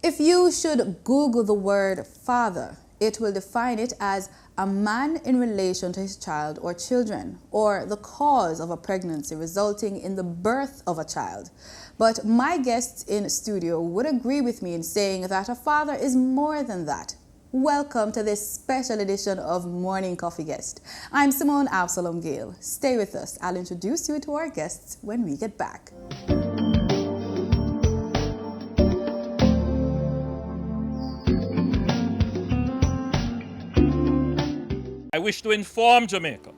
If you should Google the word father, it will define it as a man in relation to his child or children, or the cause of a pregnancy resulting in the birth of a child. But my guests in studio would agree with me in saying that a father is more than that. Welcome to this special edition of Morning Coffee Guest. I'm Simone Absalom Gale. Stay with us. I'll introduce you to our guests when we get back. I wish to inform Jamaica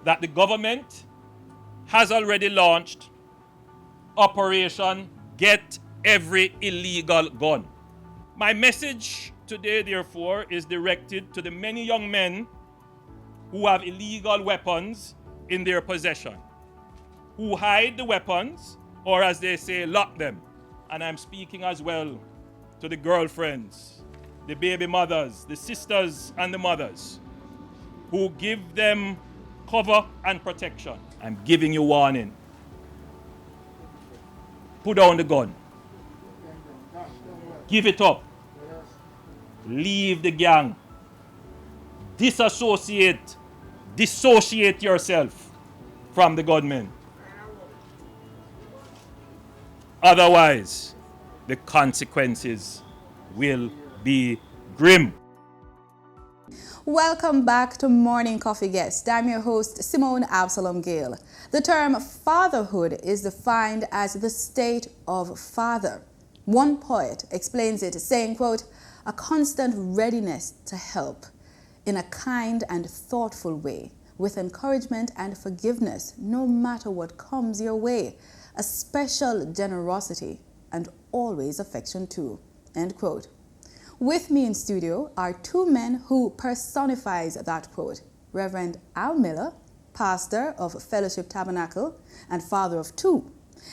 that the government has already launched Operation Get Every Illegal Gun. My message today, therefore, is directed to the many young men who have illegal weapons in their possession, who hide the weapons, or as they say, lock them. And I'm speaking as well to the girlfriends, the baby mothers, the sisters and the mothers who give them cover and protection. I'm giving you warning. Put down the gun. Give it up. Leave the gang. Dissociate yourself from the gunmen. Otherwise, the consequences will be grim. Welcome back to Morning Coffee Guest. I'm your host, Simone Absalom Gale. The term fatherhood is defined as the state of father. One poet explains it saying, quote, a constant readiness to help in a kind and thoughtful way, with encouragement and forgiveness, no matter what comes your way, a special generosity and always affection too, end quote. With me in studio are two men who personifies that quote. Reverend Al Miller, pastor of Fellowship Tabernacle and father of two,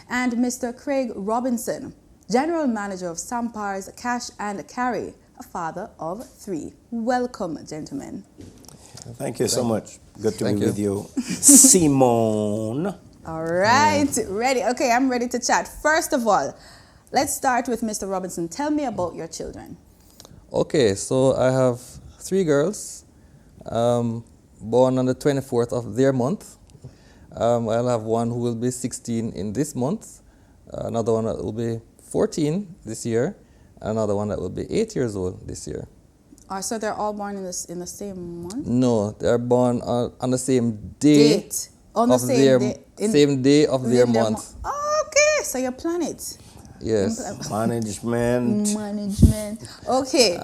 and Mr. Craig Robinson, general manager of Sampar's Cash and Carry, a father of three. Welcome, gentlemen. Thank you so much. Good to be with you, Simone. All right, ready. Okay, I'm ready to chat. First of all, let's start with Mr. Robinson. Tell me about your children. Okay, so I have three girls, born on the 24th of their month. I'll have one who will be 16 in this month, another one that will be 14 this year, and another one that will be 8 years old this year. So they're all born in the same month? No, they're born on the same date. On the same day? Same day of their month. Okay, so you plan it. Yes. Management. Okay.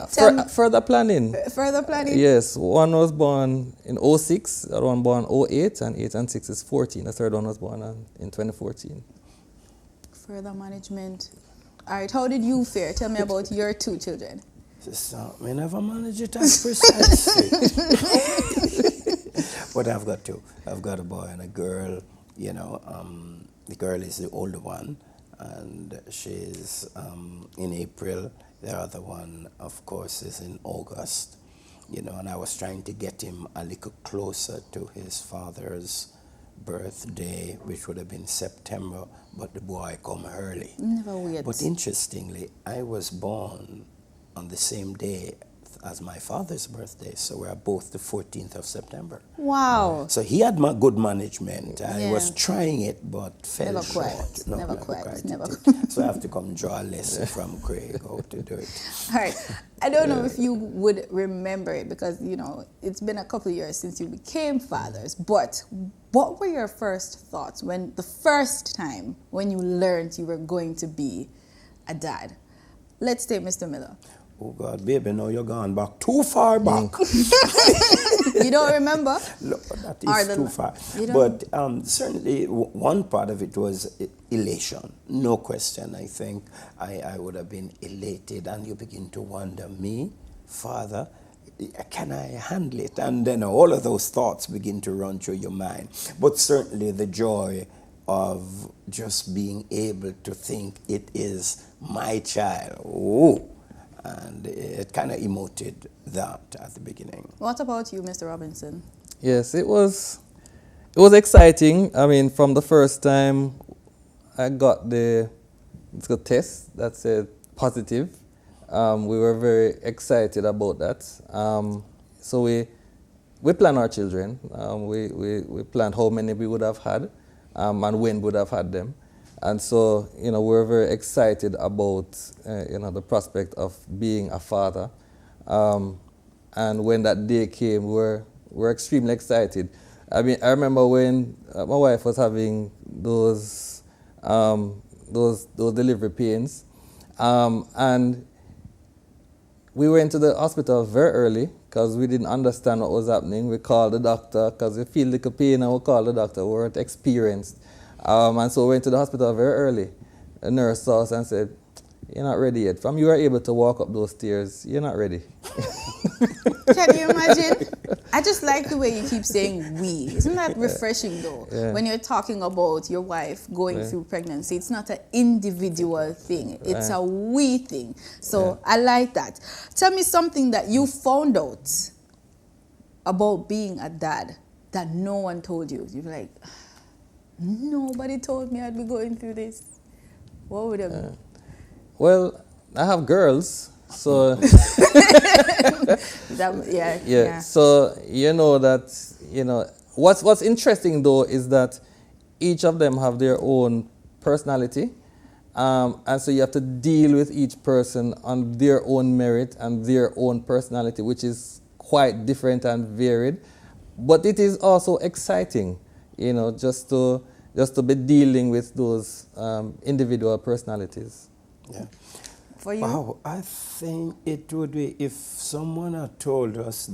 Further planning. Further planning? Yes. One was born in 06, the other one born 08, and 8 and 6 is 14. The third one was born in 2014. Further management. All right, how did you fare? Tell me about your two children. We never manage it as precisely. But I've got two. I've got a boy and a girl. You know, the girl is the older one, and she's in April. The other one, of course, is in August. You know, and I was trying to get him a little closer to his father's birthday, which would have been September, but the boy come early. Never weird. But interestingly, I was born on the same day as my father's birthday, so we're both the 14th of September. Wow. So he had good management. I was trying it, but fell never short. Quite. No, never quite. So I have to come draw a lesson from Craig how to do it. All right. I don't know if you would remember it because, you know, it's been a couple of years since you became fathers, but what were your first thoughts when the first time when you learned you were going to be a dad? Let's take Mr. Miller. Oh God, baby, no, you're gone back too far back. You don't remember? No, that is too far. But certainly one part of it was elation, no question. I think I would have been elated, and you begin to wonder, me, father, can I handle it? And then all of those thoughts begin to run through your mind. But certainly the joy of just being able to think it is my child. Oh. And it kind of emoted that at the beginning. What about you, Mr. Robinson? Yes, it was exciting. I mean, from the first time I got the test that said positive. We were very excited about that. So we planned our children. We planned how many we would have had and when we would have had them. And so, we were very excited about, the prospect of being a father. And when that day came, we were extremely excited. I mean, I remember when my wife was having those delivery pains, and we went to the hospital very early because we didn't understand what was happening. We called the doctor because we feel little pain, and we called the doctor. We weren't experienced, and so we went to the hospital very early. A nurse saw us and said, "You're not ready yet. From you are able to walk up those stairs, you're not ready." Can you imagine? I just like the way you keep saying we. Isn't that refreshing though? Yeah. When you're talking about your wife going through pregnancy, it's not an individual thing. It's a we thing. So I like that. Tell me something that you found out about being a dad that no one told you. You're like, nobody told me I'd be going through this. What would it be? Well, I have girls. So So what's interesting though is that each of them have their own personality, and so you have to deal with each person on their own merit and their own personality, which is quite different and varied. But it is also exciting, just to be dealing with those individual personalities. Yeah. For you? Wow, I think it would be if someone had told us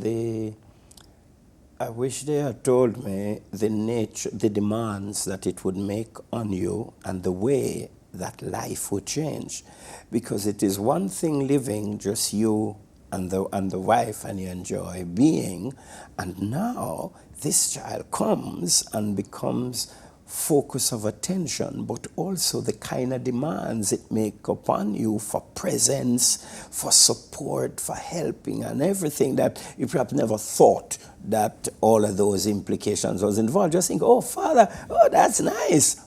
I wish they had told me the demands that it would make on you and the way that life would change. Because it is one thing living just you and the wife and you enjoy being, and now this child comes and becomes focus of attention, but also the kind of demands it make upon you for presence, for support, for helping, and everything that you perhaps never thought that all of those implications was involved. Just think, oh, Father, oh, that's nice.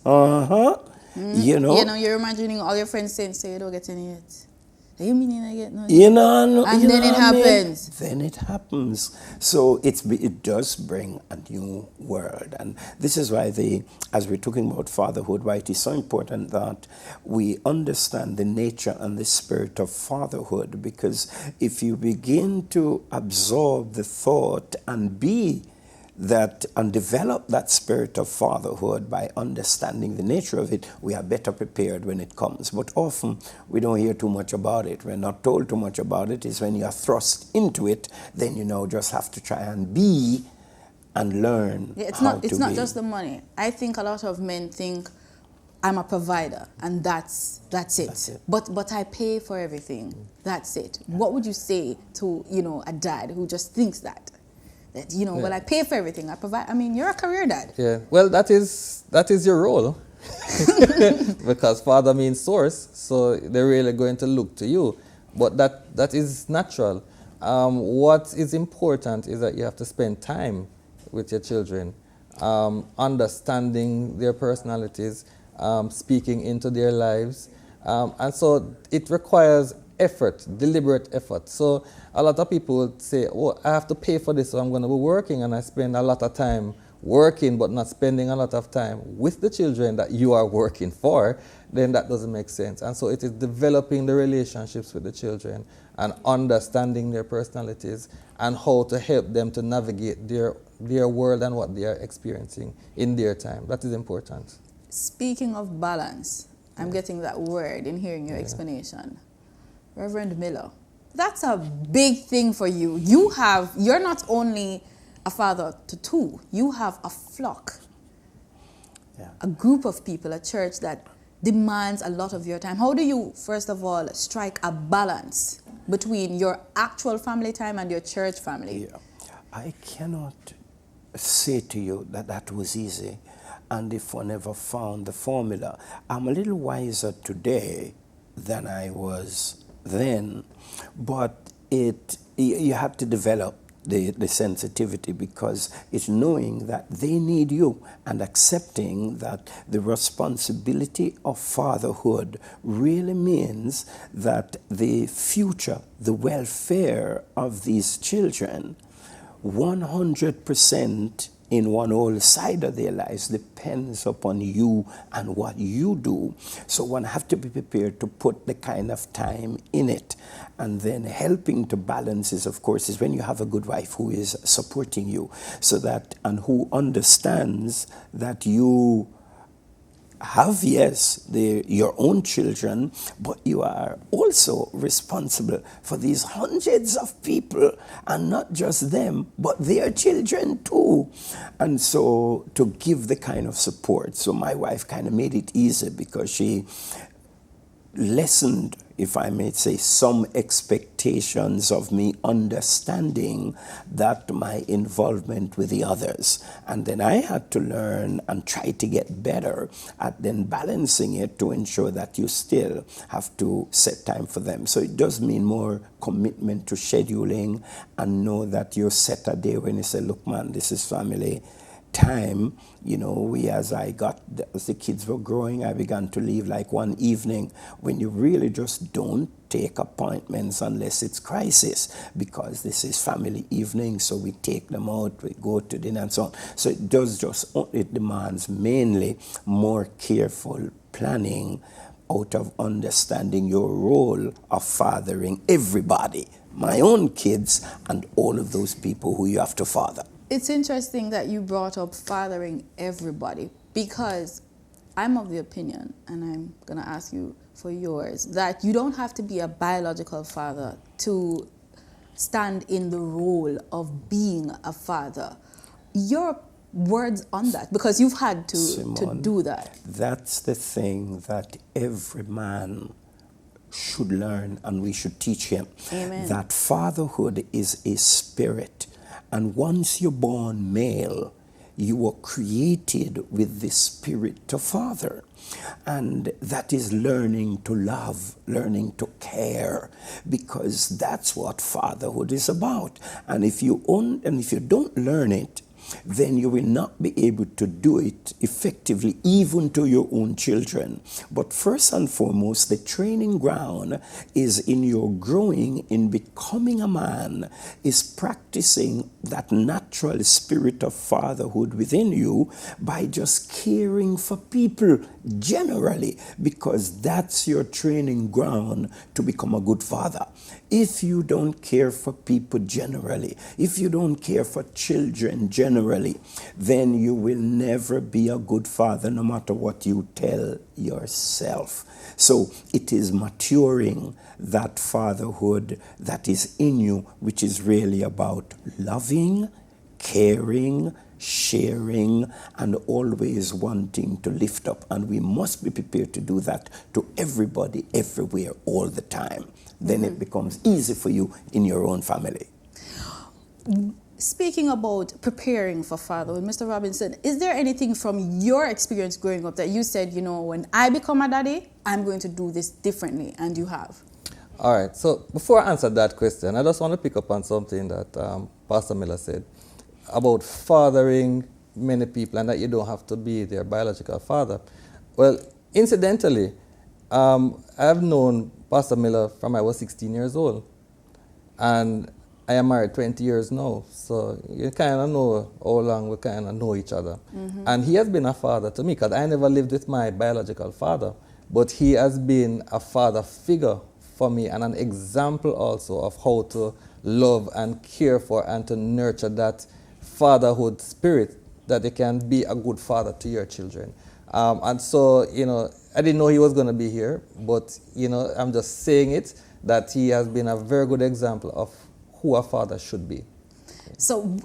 You're imagining all your friends saying, "So you don't get any yet." You mean I get no? And then it happens. Then it happens. So it does bring a new world. And this is why as we're talking about fatherhood, why it is so important that we understand the nature and the spirit of fatherhood. Because if you begin to absorb the thought and be that and develop that spirit of fatherhood by understanding the nature of it, we are better prepared when it comes. But often we don't hear too much about it. We're not told too much about it. It's when you are thrust into it, then just have to try and be and learn. Yeah, it's not just the money. I think a lot of men think I'm a provider and that's it. But I pay for everything. That's it. What would you say to a dad who just thinks that? Well, I pay for everything. I provide. I mean, you're a career dad. Yeah. Well, that is your role, because father means source. So they're really going to look to you. But that is natural. What is important is that you have to spend time with your children, understanding their personalities, speaking into their lives, and so it requires effort, deliberate effort. So a lot of people say, "Oh, I have to pay for this, so I'm going to be working," and I spend a lot of time working but not spending a lot of time with the children that you are working for. Then that doesn't make sense. And so it is developing the relationships with the children and understanding their personalities and how to help them to navigate their world and what they are experiencing in their time. That is important. Speaking of balance, I'm getting that word in hearing your explanation. Reverend Miller, that's a big thing for you. You're not only a father to two, you have a flock, a group of people, a church that demands a lot of your time. How do you, first of all, strike a balance between your actual family time and your church family? Yeah. I cannot say to you that was easy, and if one ever found the formula. I'm a little wiser today than I was then, but you have to develop the sensitivity, because it's knowing that they need you and accepting that the responsibility of fatherhood really means that the future, the welfare of these children, 100% in one whole side of their lives depends upon you and what you do. So one have to be prepared to put the kind of time in it. And then helping to balance is, of course, is when you have a good wife who is supporting you, so that, and who understands that you have, yes, your own children, but you are also responsible for these hundreds of people, and not just them, but their children too. And so to give the kind of support. So my wife kind of made it easy, because she lessened, if I may say, some expectations of me, understanding that my involvement with the others. And then I had to learn and try to get better at then balancing it to ensure that you still have to set time for them. So it does mean more commitment to scheduling, and know that you set a day when you say, look man, this is family time. You know, as the kids were growing, I began to leave like one evening, when you really just don't take appointments unless it's crisis, because this is family evening, so we take them out, we go to dinner and so on. So it demands mainly more careful planning out of understanding your role of fathering everybody, my own kids and all of those people who you have to father. It's interesting that you brought up fathering everybody, because I'm of the opinion, and I'm going to ask you for yours, that you don't have to be a biological father to stand in the role of being a father. Your words on that, because you've had to, Simone, to do that. That's the thing that every man should learn, and we should teach him. Amen. That fatherhood is a spirit. And once you're born male, you were created with the spirit to father. And that is learning to love, learning to care, because that's what fatherhood is about. And if you don't learn it, then you will not be able to do it effectively, even to your own children. But first and foremost, the training ground is in your growing, in becoming a man, is practicing that natural spirit of fatherhood within you by just caring for people generally, because that's your training ground to become a good father. If you don't care for people generally, if you don't care for children generally, then you will never be a good father, no matter what you tell yourself. So it is maturing that fatherhood that is in you, which is really about loving, caring, sharing, and always wanting to lift up. And we must be prepared to do that to everybody, everywhere, all the time. Then it becomes easy for you in your own family. Speaking about preparing for fatherhood, Mr. Robinson, is there anything from your experience growing up that you said, you know, when I become a daddy, I'm going to do this differently, and you have? All right, so before I answer that question, I just want to pick up on something that Pastor Miller said about fathering many people, and that you don't have to be their biological father. Well, incidentally, I've known Pastor Miller from I was 16 years old, and I am married 20 years now, so you kind of know how long we kind of know each other. And he has been a father to me, because I never lived with my biological father, but he has been a father figure for me, and an example also of how to love and care for and to nurture that fatherhood spirit, that they can be a good father to your children. And so, you know, I didn't know he was going to be here, but, you know, I'm just saying it, that he has been a very good example of who a father should be. So,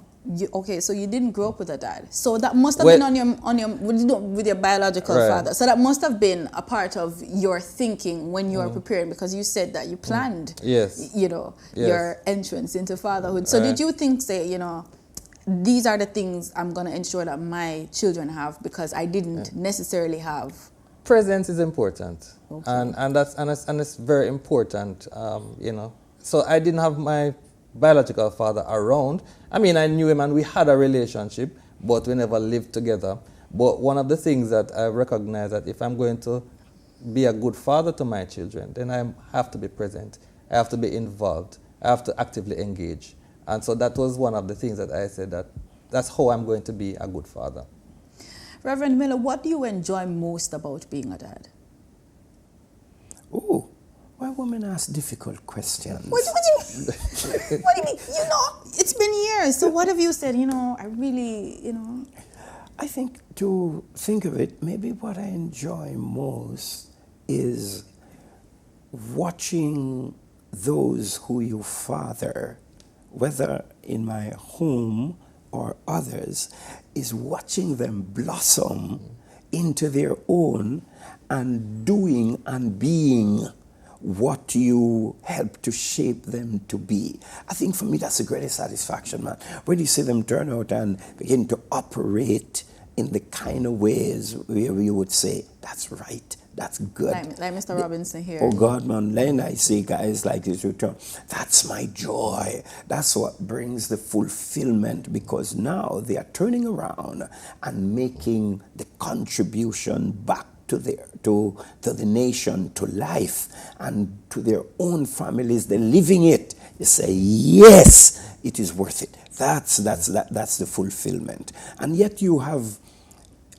so you didn't grow up with a dad. So that must have been with your biological father. So that must have been a part of your thinking when you were preparing, because you said that you planned, you know, your entrance into fatherhood. So did you think, say, you know, these are the things I'm going to ensure that my children have, because I didn't necessarily have? Presence is important, and it's very important, you know. So I didn't have my biological father around. I mean, I knew him and we had a relationship, but we never lived together. But one of the things that I recognize that if I'm going to be a good father to my children, then I have to be present. I have to be involved. I have to actively engage. And so that was one of the things that I said that that's how I'm going to be a good father. Reverend Miller, what do you enjoy most about being a dad? Oh, why women ask difficult questions? What do you mean? You know, it's been years. So what have you said? You know, I really, you know. I think to think of it, maybe what I enjoy most is watching those who you father, whether in my home or others, is watching them blossom into their own and doing and being what you help to shape them to be. I think for me that's the greatest satisfaction, man. When you see them turn out and begin to operate in the kind of ways where you would say, that's right, that's good. Like Mr. Robinson here. Oh God, man, then I see guys like this return. That's my joy. That's what brings the fulfillment, because now they are turning around and making the contribution back to the nation, to life, and to their own families. They're living it. You say, yes, it is worth it. That's the fulfillment. And yet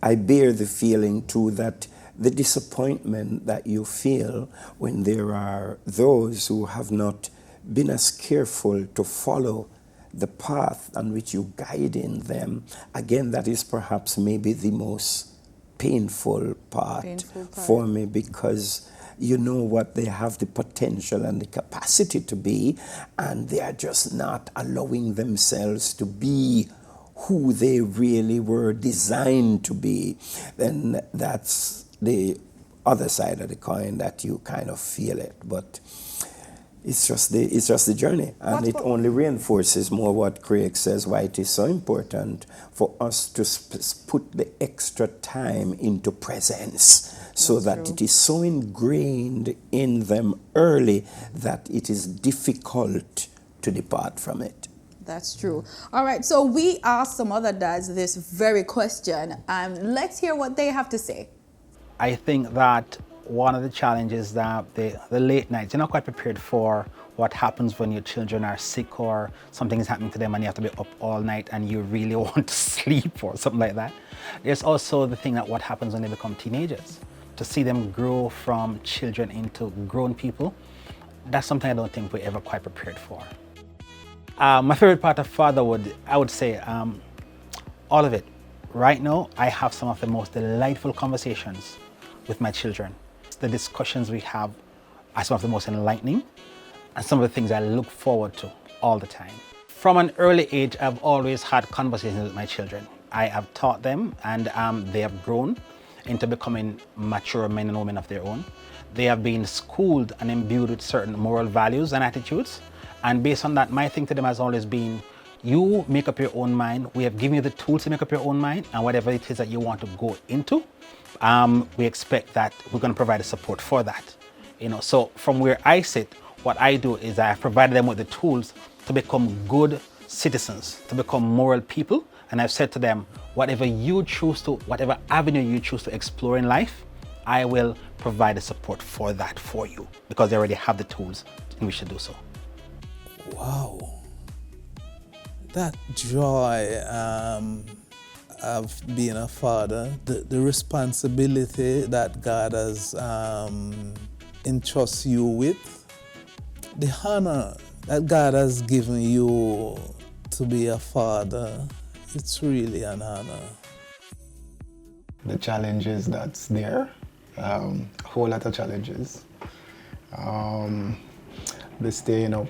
I bear the feeling too that the disappointment that you feel when there are those who have not been as careful to follow the path on which you guide in them, again, that is perhaps maybe the most painful part for me, because you know what they have the potential and the capacity to be, and they are just not allowing themselves to be who they really were designed to be. Then that's the other side of the coin that you kind of feel it. But it's just the journey, and it only reinforces more what Craig says, why it is so important for us to put the extra time into presence, so that it is so ingrained in them early that it is difficult to depart from it. That's true. All right, so we asked some other dads this very question, and let's hear what they have to say. I think that one of the challenges that the late nights, you're not quite prepared for what happens when your children are sick or something is happening to them and you have to be up all night and you really want to sleep or something like that. There's also the thing that what happens when they become teenagers. To see them grow from children into grown people, that's something I don't think we're ever quite prepared for. My favorite part of fatherhood, I would say all of it. Right now, I have some of the most delightful conversations with my children. The discussions we have are some of the most enlightening and some of the things I look forward to all the time. From an early age, I've always had conversations with my children. I have taught them, and they have grown into becoming mature men and women of their own. They have been schooled and imbued with certain moral values and attitudes. And based on that, my thing to them has always been, you make up your own mind. We have given you the tools to make up your own mind, and whatever it is that you want to go into, we expect that we're going to provide the support for that. So from where I sit, what I do is I provide them with the tools to become good citizens, to become moral people. And I've said to them, whatever avenue you choose to explore in life, I will provide the support for that for you, because they already have the tools in which to do so. Wow. That joy of being a father, the responsibility that God has entrusted you with, the honor that God has given you to be a father, it's really an honor. The challenges that's there, a whole lot of challenges. The staying up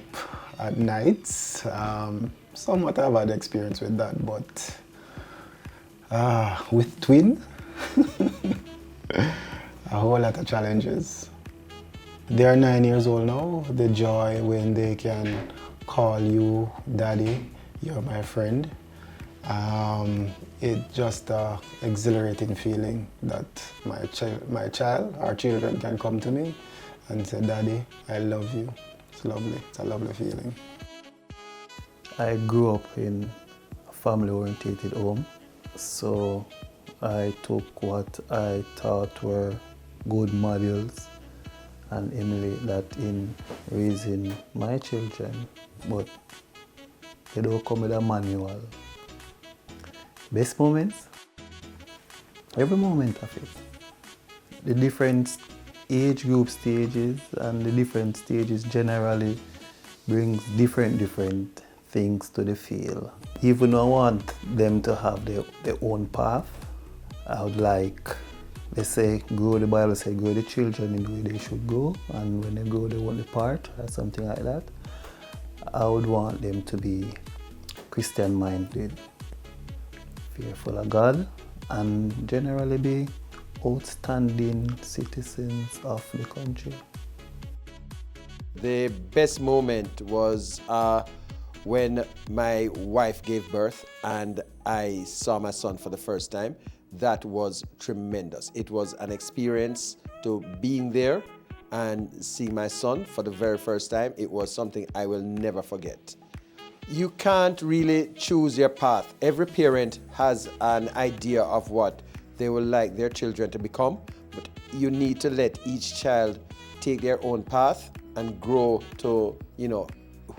at nights, somewhat I've had experience with that, but with twins, a whole lot of challenges. They are 9 years old now. The joy when they can call you daddy, you're my friend. It's just an exhilarating feeling that our children can come to me and say, Daddy, I love you. It's lovely. It's a lovely feeling. I grew up in a family-oriented home, so I took what I thought were good models and emulate that in raising my children, but they don't come with a manual. Best moments? Every moment of it. The different age group stages and the different stages generally brings different things to the field. Even though I want them to have their own path, I would like, they say, the Bible says, grow the children in the way they should go, and when they grow, they won't depart, or something like that. I would want them to be Christian-minded, fearful of God, and generally be outstanding citizens of the country. The best moment was when my wife gave birth and I saw my son for the first time. That was tremendous. It was an experience to being there and seeing my son for the very first time. It was something I will never forget. You can't really choose your path. Every parent has an idea of what they would like their children to become, but you need to let each child take their own path and grow to,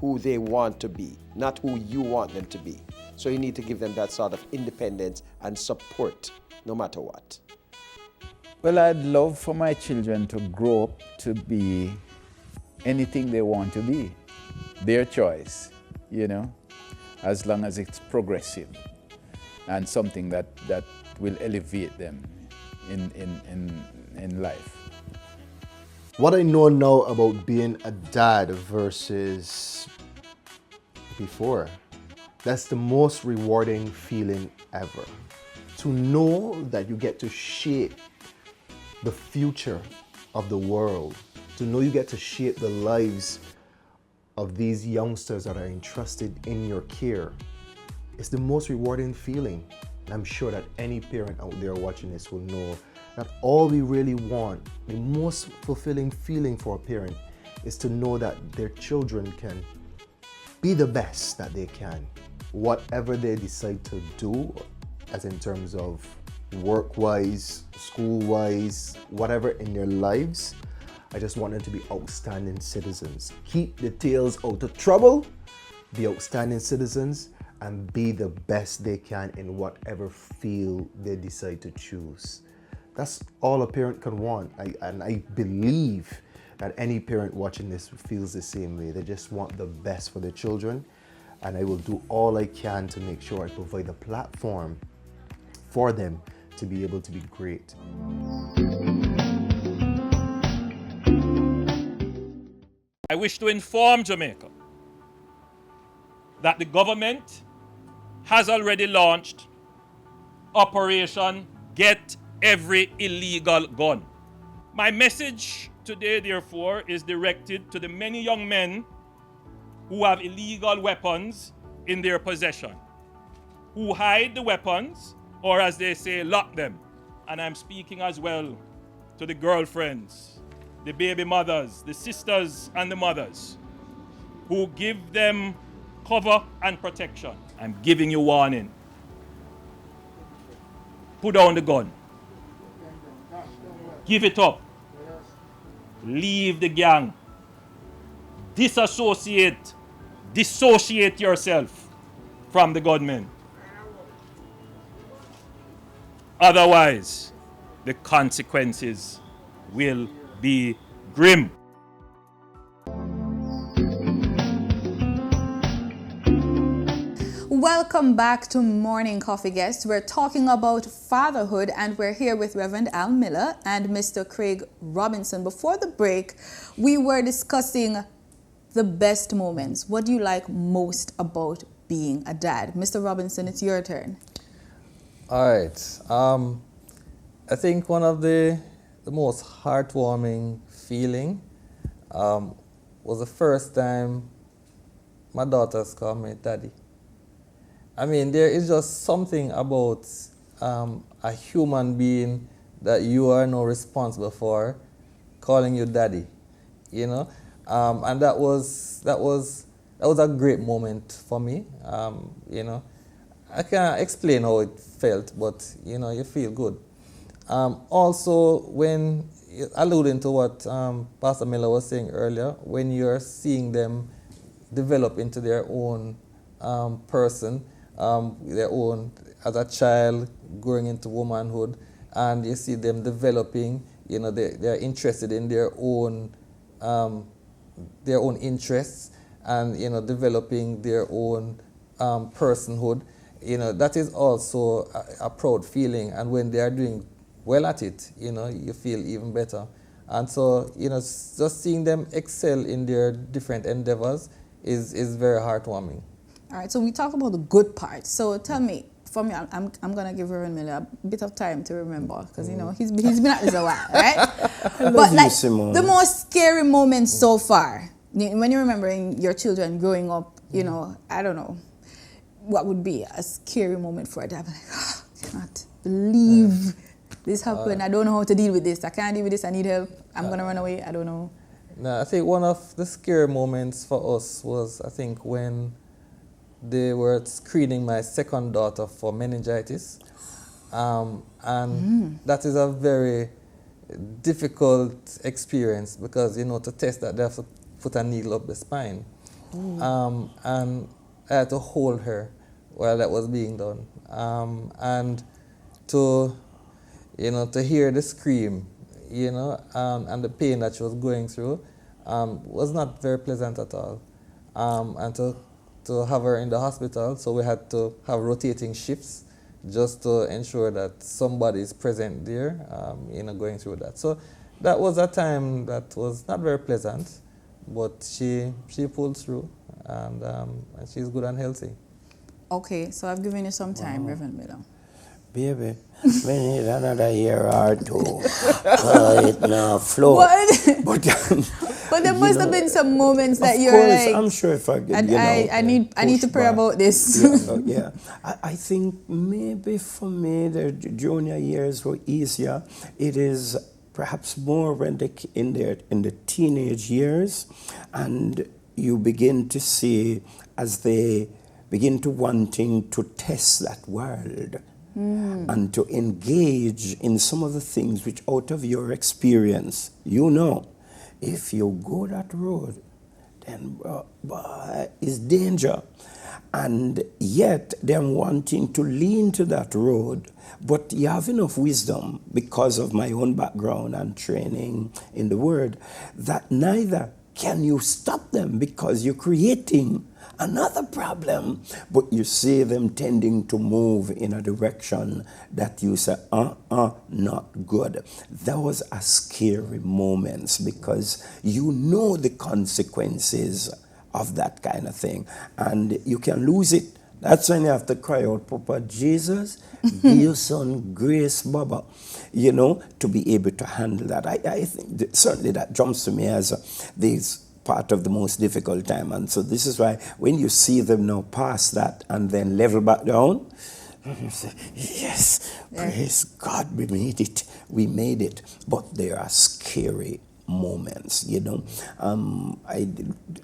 who they want to be, not who you want them to be. So you need to give them that sort of independence and support, no matter what. Well, I'd love for my children to grow up to be anything they want to be, their choice, as long as it's progressive and something that will elevate them in life. What I know now about being a dad versus before, that's the most rewarding feeling ever. To know that you get to shape the future of the world, to know you get to shape the lives of these youngsters that are entrusted in your care, it's the most rewarding feeling. And I'm sure that any parent out there watching this will know that all we really want, the most fulfilling feeling for a parent, is to know that their children can be the best that they can. Whatever they decide to do, as in terms of work-wise, school-wise, whatever in their lives, I just want them to be outstanding citizens. Keep the tails out of trouble, be outstanding citizens, and be the best they can in whatever field they decide to choose. That's all a parent can want. And I believe that any parent watching this feels the same way. They just want the best for their children. And I will do all I can to make sure I provide a platform for them to be able to be great. I wish to inform Jamaica that the government has already launched Operation Get Every Illegal Gun. My message today, therefore, is directed to the many young men who have illegal weapons in their possession, who hide the weapons, or as they say, lock them. And I'm speaking as well to the girlfriends, the baby mothers, the sisters and the mothers who give them cover and protection. I'm giving you warning. Put down the gun. Give it up. Leave the gang. Dissociate yourself from the gunmen. Otherwise, the consequences will be grim. Welcome back to Morning Coffee Guests. We're talking about fatherhood and we're here with Reverend Al Miller and Mr. Craig Robinson. Before the break, we were discussing the best moments. What do you like most about being a dad? Mr. Robinson, it's your turn. All right. I think one of the most heartwarming feeling was the first time my daughters called me daddy. I mean, there is just something about a human being that you are now responsible for calling you daddy, and that was that was a great moment for me. You know, I can't explain how it felt, but you know, you feel good. Also, when alluding to what Pastor Miller was saying earlier, when you're seeing them develop into their own person, their own as a child growing into womanhood, and you see them developing, you know, they're interested in their own interests, and you know, developing their own personhood. You know, that is also a proud feeling, and when they are doing well at it, you know, you feel even better. And so, you know, just seeing them excel in their different endeavors is very heartwarming. All right, so we talked about the good part. So tell me, for me, I'm going to give Reverend Miller a bit of time to remember, because, you know, he's been at this a while, right? But like, the most scary moment so far, when you're remembering your children growing up, you know, I don't know, what would be a scary moment for a dad? Like, oh, I cannot believe this happened. I don't know how to deal with this. I can't deal with this. I need help. I'm going to run away. I don't know. No, I think one of the scary moments for us was, I think, when they were screening my second daughter for meningitis. And that is a very difficult experience, because, you know, to test that, they have to put a needle up the spine. And I had to hold her while that was being done. And to, you know, to hear the scream, you know, and the pain that she was going through was not very pleasant at all. And to have her in the hospital, so we had to have rotating shifts just to ensure that somebody is present there, you know, going through that. So that was a time that was not very pleasant, but she pulled through, and she's good and healthy. Okay, so I've given you some time, Reverend Miller. Baby, we need another year or two. It now flow. But there must have been some moments that you're like, like, I'm sure if I get, I need to pray about this. Yeah. I think maybe for me the junior years were easier. It is perhaps more when they in the teenage years, and you begin to see as they begin to wanting to test that world. And to engage in some of the things which, out of your experience, you know, if you go that road, then is danger. And yet they're wanting to lean to that road, but you have enough wisdom, because of my own background and training in the word, that neither can you stop them, because you're creating another problem, but you see them tending to move in a direction that you say, not good. Those are scary moments, because you know the consequences of that kind of thing, and you can lose it. That's when you have to cry out, Papa Jesus, give your son grace, Baba, you know, to be able to handle that. I think that certainly that jumps to me as these part of the most difficult time. And so this is why when you see them now pass that and then level back down, you say, yes, praise God, we made it. But there are scary moments, you know.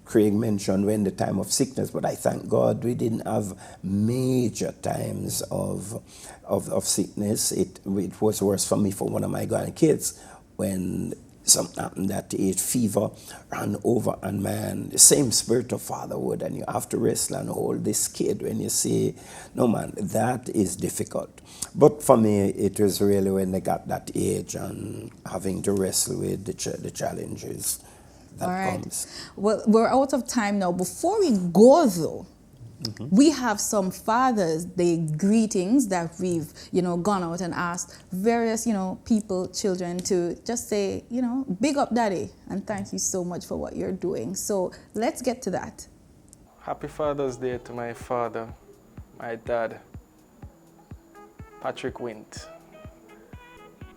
Craig mentioned when the time of sickness, but I thank God we didn't have major times of sickness. It was worse for me for one of my grandkids when something happened that age, fever ran over, and man, the same spirit of fatherhood, and you have to wrestle and hold this kid when you say, no man, that is difficult. But for me, it was really when they got that age and having to wrestle with the challenges that comes. Well, we're out of time now. Before we go though, we have some Father's Day greetings that we've, you know, gone out and asked various, you know, people, children to just say, you know, big up daddy and thank you so much for what you're doing. So let's get to that. Happy Father's Day to my father, my dad, Patrick Wint.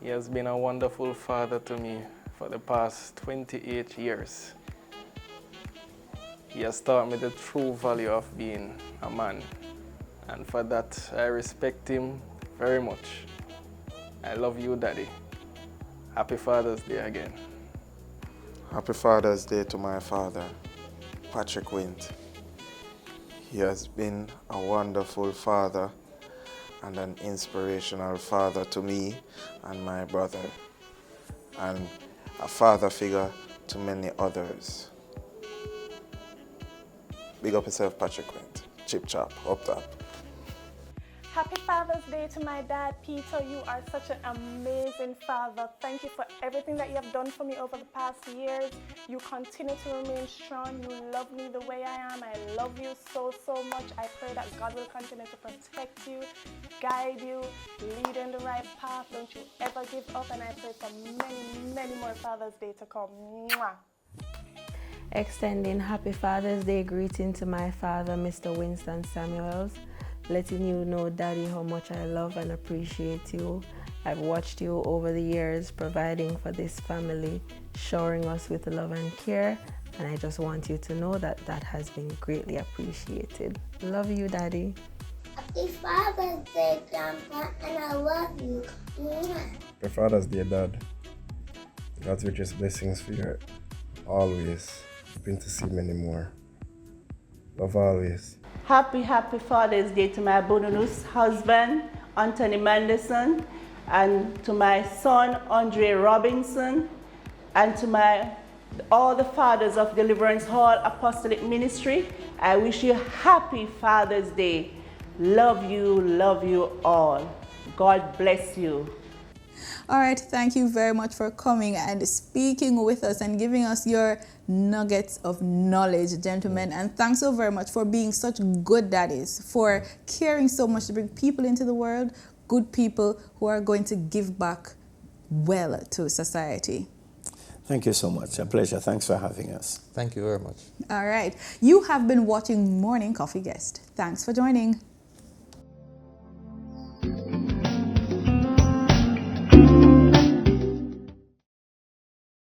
He has been a wonderful father to me for the past 28 years. He has taught me the true value of being a man, and for that I respect him very much. I love you, Daddy. Happy Father's Day again. Happy Father's Day to my father, Patrick Wint. He has been a wonderful father and an inspirational father to me and my brother, and a father figure to many others. Big up yourself, Patrick Quint. Chip chop, up top. Happy Father's Day to my dad, Peter. You are such an amazing father. Thank you for everything that you have done for me over the past years. You continue to remain strong. You love me the way I am. I love you so, so much. I pray that God will continue to protect you, guide you, lead in the right path. Don't you ever give up. And I pray for many, many more Father's Day to come. Mwah. Extending Happy Father's Day greeting to my father, Mr. Winston Samuels. Letting you know, Daddy, how much I love and appreciate you. I've watched you over the years providing for this family, showering us with love and care, and I just want you to know that that has been greatly appreciated. Love you, Daddy. Happy Father's Day, Grandpa, and I love you. Happy Father's Day, Dad. God's richest blessings for you always. Hoping to see many more. Love always. Happy Father's Day to my bonus husband, Anthony Manderson, and to my son, Andre Robinson, and to all the fathers of Deliverance Hall Apostolic Ministry. I wish you happy Father's Day. Love you all. God bless you. All right, thank you very much for coming and speaking with us and giving us your nuggets of knowledge, gentlemen. And thanks so very much for being such good daddies, for caring so much to bring people into the world, good people who are going to give back well to society. Thank you so much. A pleasure. Thanks for having us. Thank you very much. All right. You have been watching Morning Coffee Guest. Thanks for joining.